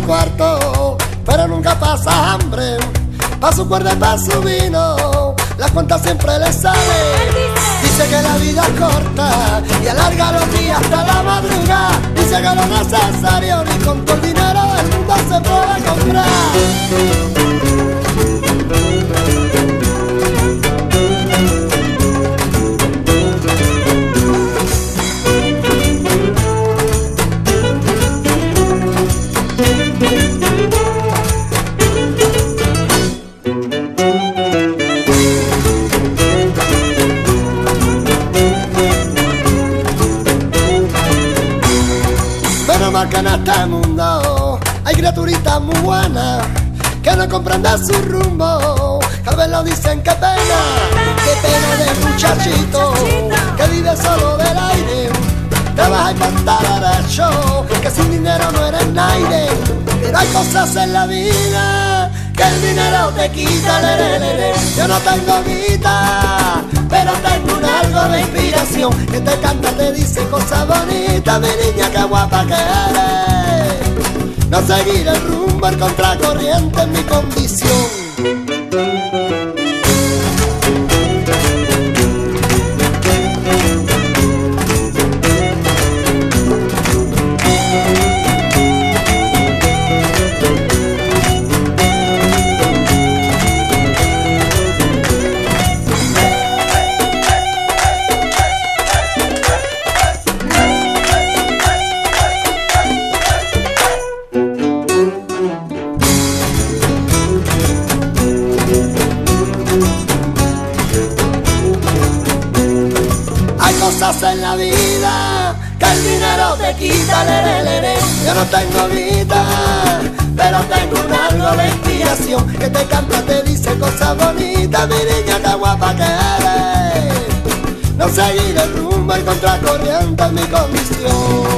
cuarto, pero nunca pasa hambre. Pa' su cuerda y pa' su vino, la cuenta siempre le sale. Dice que la vida es corta y alarga los días hasta la madrugada. Dice que lo necesario ni con todo el dinero del mundo se puede comprar. Más que en este mundo hay criaturitas muy buenas que no comprenden su rumbo, que al verlo dicen qué pena de muchachito que vive solo del aire. Trabaja y canta derecho, que sin dinero no eres nadie. Pero hay cosas en la vida que el dinero te quita, Yo no tengo guita, pero tengo un algo de inspiración que te canta, te dice cosas bonitas. Mi niña, qué guapa que eres. No seguir el rumbo, el contracorriente es mi condición. Cosas en la vida que el dinero te quita, Yo no tengo vida, pero tengo un algo de inspiración que te canta, te dice cosas bonitas. Mi niña, qué guapa que eres. No seguir el rumbo, el contracorriente es mi condición.